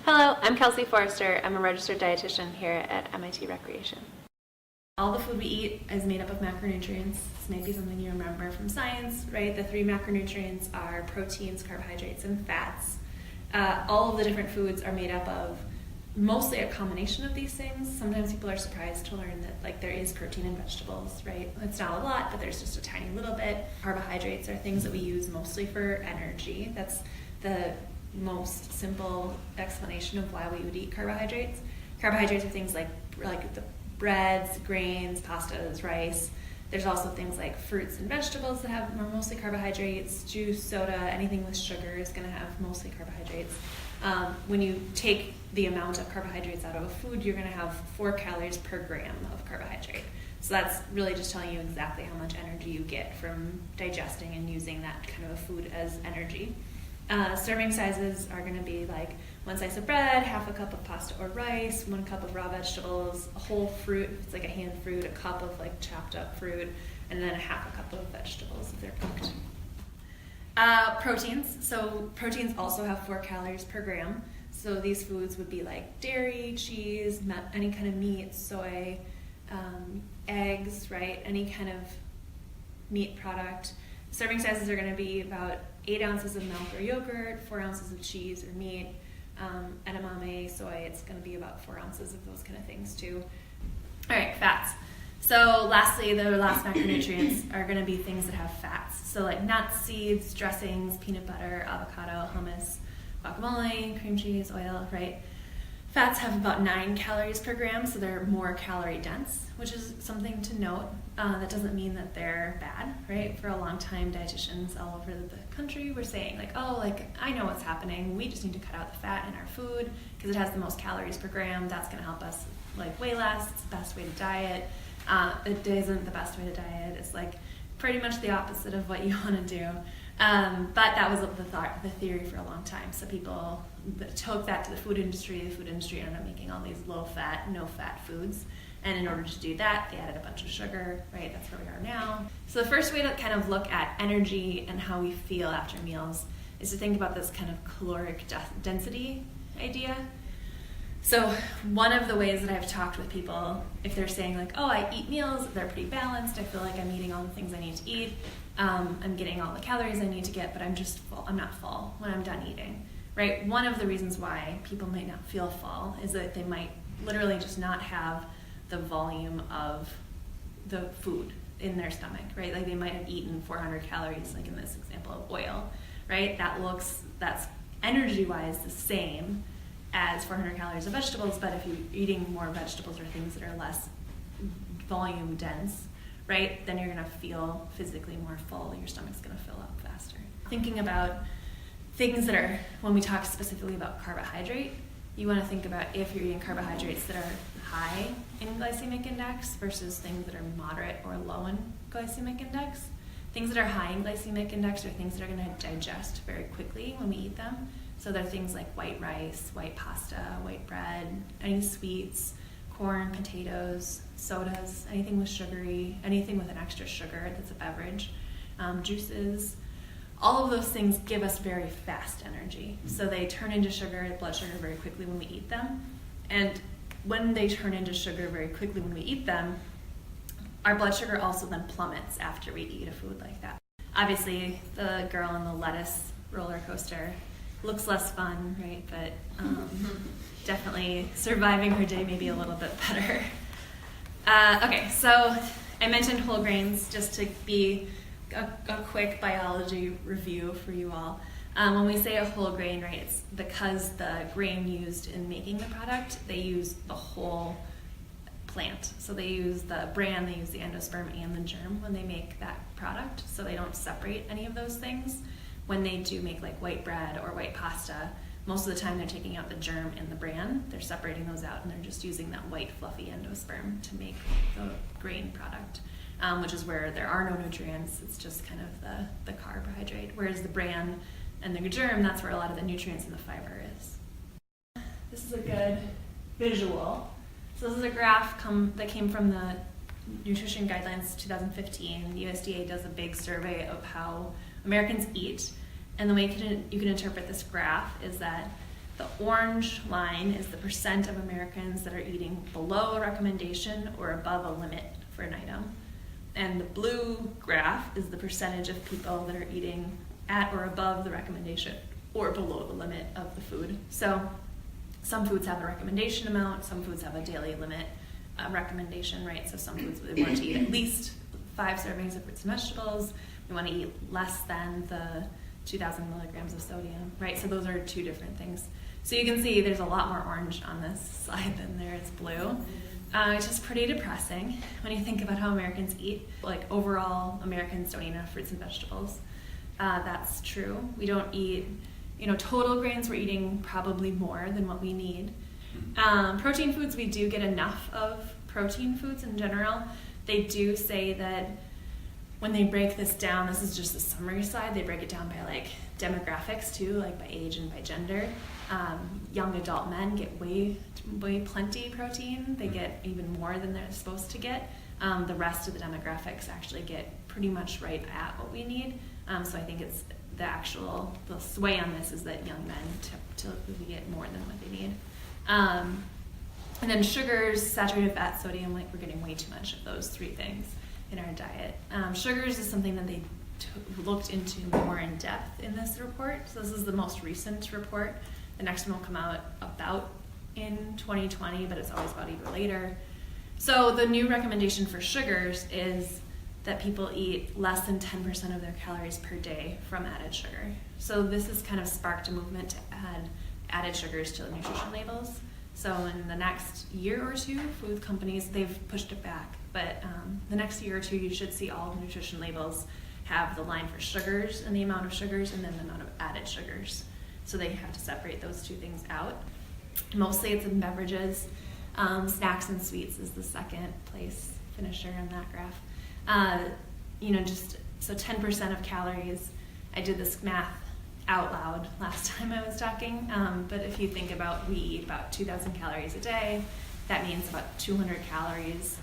Hello, I'm Kelsey Forrester. I'm a registered dietitian here at MIT Recreation. All the food we eat is made up of macronutrients. This may be something you remember from science, right? The three macronutrients are proteins, carbohydrates, and fats. All of the different foods are made up of mostly a combination of these things. Sometimes people are surprised to learn that there is protein in vegetables, right? It's not a lot, but there's just a tiny little bit. Carbohydrates are things that we use mostly for energy. That's the most simple explanation of why we would eat carbohydrates. Carbohydrates are things like the breads, grains, pastas, rice. There's also things like fruits and vegetables that are mostly carbohydrates. Juice, soda, anything with sugar is going to have mostly carbohydrates. When you take the amount of carbohydrates out of a food, you're going to have 4 calories per gram of carbohydrate. So that's really just telling you exactly how much energy you get from digesting and using that kind of a food as energy. Serving sizes are going to be like 1 slice of bread, half a cup of pasta or rice, 1 cup of raw vegetables, a whole fruit, if it's like a hand fruit, a cup of like chopped up fruit, and then a half a cup of vegetables if they're cooked. Proteins. So proteins also have 4 calories per gram. So these foods would be like dairy, cheese, any kind of meat, soy, eggs, right? Any kind of meat product. Serving sizes are going to be about 8 ounces of milk or yogurt, 4 ounces of cheese or meat, edamame, soy, it's going to be about 4 ounces of those kind of things too. All right, fats. So lastly, the last macronutrients are going to be things that have fats. So like nuts, seeds, dressings, peanut butter, avocado, hummus, guacamole, cream cheese, oil, right? Fats have about 9 calories per gram, so they're more calorie dense, which is something to note. That doesn't mean that they're bad, right? For a long time, dietitians all over the country were saying I know what's happening. We just need to cut out the fat in our food because it has the most calories per gram. That's going to help us weigh less. It's the best way to diet. It isn't the best way to diet. It's pretty much the opposite of what you want to do. But that was the theory for a long time. So people took that to the food industry. The food industry ended up making all these low-fat, no-fat foods. And in order to do that, they added a bunch of sugar, right? That's where we are now. So the first way to kind of look at energy and how we feel after meals is to think about this kind of caloric density idea. So one of the ways that I've talked with people, if they're saying I eat meals, they're pretty balanced, I feel like I'm eating all the things I need to eat, I'm getting all the calories I need to get, but I'm just full. I'm not full when I'm done eating, right? One of the reasons why people might not feel full is that they might literally just not have the volume of the food in their stomach, right? They might have eaten 400 calories, like in this example of oil, right? That's energy-wise the same as 400 calories of vegetables, but if you're eating more vegetables or things that are less volume dense, right, then you're going to feel physically more full. Your stomach's going to fill up faster. Thinking about things that are, when we talk specifically about carbohydrate, you want to think about if you're eating carbohydrates that are high in glycemic index versus things that are moderate or low in glycemic index. Things that are high in glycemic index are things that are going to digest very quickly when we eat them. So they're things like white rice, white pasta, white bread, any sweets, corn, potatoes, sodas, anything with anything with an extra sugar that's a beverage, juices. All of those things give us very fast energy. So they turn into blood sugar very quickly when we eat them. And when they turn into sugar very quickly when we eat them, our blood sugar also then plummets after we eat a food like that. Obviously, the girl on the lettuce roller coaster looks less fun, right? But definitely surviving her day may be a little bit better. Okay, so I mentioned whole grains just to be a quick biology review for you all. When we say a whole grain, right, it's because the grain used in making the product, they use the whole plant. So they use the bran, they use the endosperm and the germ when they make that product. So they don't separate any of those things. When they do make white bread or white pasta, most of the time they're taking out the germ and the bran. They're separating those out and they're just using that white fluffy endosperm to make the grain product, which is where there are no nutrients. It's just kind of the carbohydrate. Whereas the bran and the germ, that's where a lot of the nutrients and the fiber is. This is a good visual. So this is a graph that came from the Nutrition Guidelines 2015. The USDA does a big survey of how Americans eat. And the way you can interpret this graph is that The orange line is the percent of Americans that are eating below a recommendation or above a limit for an item. And the blue graph is the percentage of people that are eating at or above the recommendation or below the limit of the food. So some foods have a recommendation amount, some foods have a daily limit recommendation, right? So some foods we want to eat at least 5 servings of fruits and vegetables. We want to eat less than the 2,000 milligrams of sodium, right? So those are 2 different things. So you can see there's a lot more orange on this slide than there is blue, which is pretty depressing when you think about how Americans eat. Like overall, Americans don't eat enough fruits and vegetables. That's true. We don't eat, total grains, we're eating probably more than what we need. Protein foods, we do get enough of protein foods in general. They do say that when they break this down, this is just the summary slide, they break it down by like demographics too, like by age and by gender. Young adult men get way plenty protein. They get even more than they're supposed to get. The rest of the demographics actually get pretty much right at what we need. So I think it's the sway on this is that young men typically get more than what they need. And then sugars, saturated fat, sodium, like we're getting way too much of those 3 things in our diet. Sugars is something that they looked into more in depth in this report. So this is the most recent report. The next one will come out about in 2020, but it's always about a year later. So the new recommendation for sugars is that people eat less than 10% of their calories per day from added sugar. So this has kind of sparked a movement to add added sugars to the nutrition labels. So in the next year or 2, food companies, they've pushed it back, but the next year or 2, you should see all the nutrition labels have the line for sugars and the amount of sugars and then the amount of added sugars. So they have to separate those 2 things out. Mostly it's in beverages. Snacks and sweets is the second place finisher on that graph. So 10% of calories, I did this math out loud last time I was talking, but if you think about we eat about 2,000 calories a day, that means about 200 calories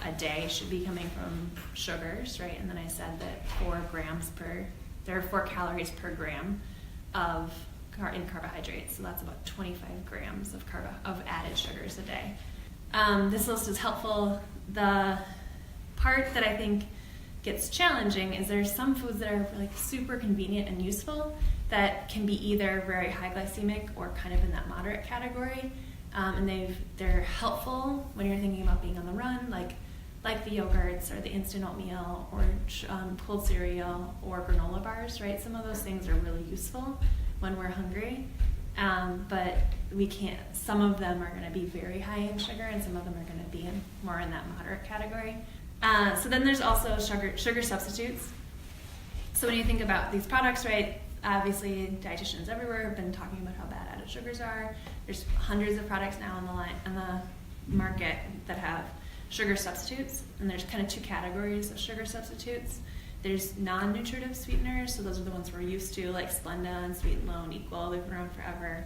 a day should be coming from sugars, right? And then I said that there are 4 calories per gram in carbohydrates, so that's about 25 grams of added sugars a day. This list is helpful. The part that I think gets challenging is there's some foods that are like super convenient and useful that can be either very high glycemic or kind of in that moderate category, and they're helpful when you're thinking about being on the run, like the yogurts or the instant oatmeal or pulled cereal or granola bars, right? Some of those things are really useful when we're hungry, but we can't. Some of them are going to be very high in sugar, and some of them are going to be more in that moderate category. So then there's also sugar substitutes. So when you think about these products, right, obviously dietitians everywhere have been talking about how bad added sugars are. There's hundreds of products now on the market that have sugar substitutes, and there's kind of 2 categories of sugar substitutes. There's non-nutritive sweeteners, so those are the ones we're used to, like Splenda and Sweet and Low and Equal. They've been around forever.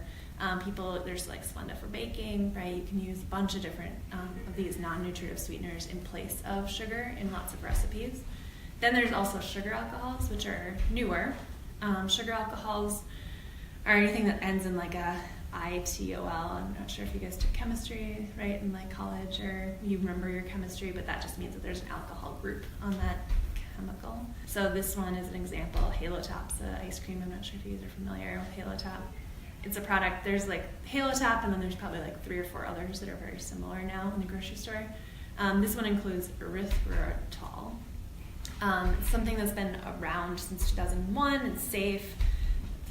There's like Splenda for baking, right? You can use a bunch of different of these non-nutritive sweeteners in place of sugar in lots of recipes. Then there's also sugar alcohols, which are newer. Sugar alcohols are anything that ends in like a ITOL. I'm not sure if you guys took chemistry, right, in like college, or you remember your chemistry, but that just means that there's an alcohol group on that chemical. So this one is an example. Halo Top's ice cream. I'm not sure if you guys are familiar with Halo Top. It's a product. There's like Halo Top, and then there's probably like 3 or 4 others that are very similar now in the grocery store. This one includes erythritol. It's something that's been around since 2001. It's safe.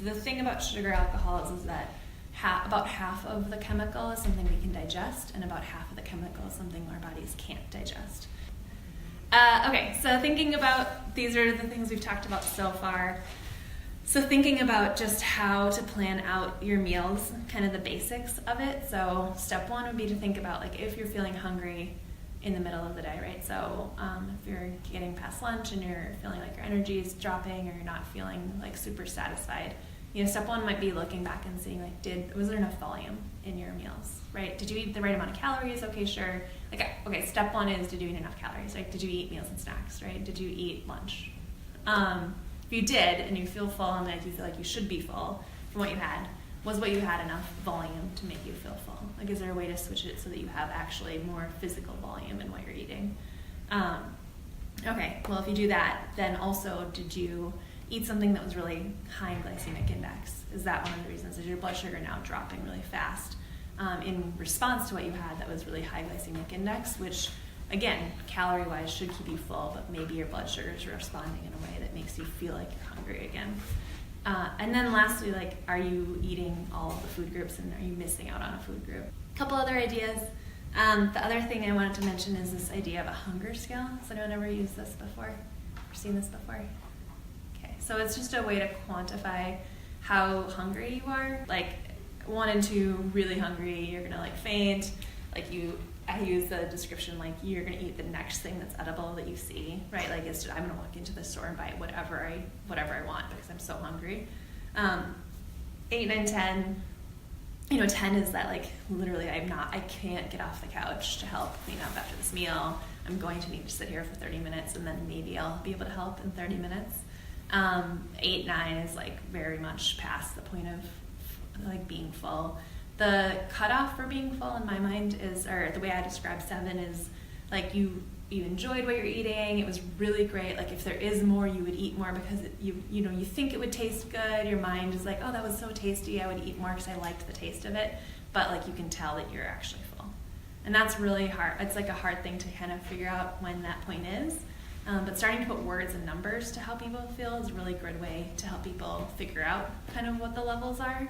The thing about sugar alcohols is that about half of the chemical is something we can digest, and about half of the chemical is something our bodies can't digest. Okay, so thinking about, these are the things we've talked about so far. So thinking about just how to plan out your meals, kind of the basics of it. So step 1 would be to think about like if you're feeling hungry in the middle of the day, right? So if you're getting past lunch and you're feeling like your energy is dropping or you're not feeling like super satisfied, step 1 might be looking back and seeing like, was there enough volume in your meals, right? Did you eat the right amount of calories? Okay, sure. Okay, step 1 is, did you eat enough calories? Like, did you eat meals and snacks, right? Did you eat lunch? If you did, and you feel full and like you feel like you should be full from what you had, was what you had enough volume to make you feel full? Like, is there a way to switch it so that you have actually more physical volume in what you're eating? Okay, well, if you do that, then also, did you eat something that was really high in glycemic index? Is that one of the reasons? Is your blood sugar now dropping really fast in response to what you had that was really high glycemic index, which, again, calorie-wise should keep you full, but maybe your blood sugar is responding in a way that makes you feel like you're hungry again. And then lastly, like, are you eating all of the food groups and are you missing out on a food group? A couple other ideas. The other thing I wanted to mention is this idea of a hunger scale. Has anyone ever used this before or seen this before? Okay, so it's just a way to quantify how hungry you are. Like 1 and 2, really hungry, you're gonna like faint. Like I use the description like you're gonna eat the next thing that's edible that you see, right? Like I'm gonna walk into the store and buy whatever I want because I'm so hungry. 8, 9, 10. 10 is that like literally I can't get off the couch to help clean up after this meal. I'm going to need to sit here for 30 minutes and then maybe I'll be able to help in 30 minutes. 8, 9 is like very much past the point of like being full. The cutoff for being full in my mind is, or the way I describe 7 is like you enjoyed what you're eating, it was really great. Like if there is more, you would eat more because you think it would taste good. Your mind is like, oh, that was so tasty, I would eat more because I liked the taste of it. But like you can tell that you're actually full. And that's really hard. It's like a hard thing to kind of figure out when that point is. But starting to put words and numbers to help people feel is a really good way to help people figure out kind of what the levels are.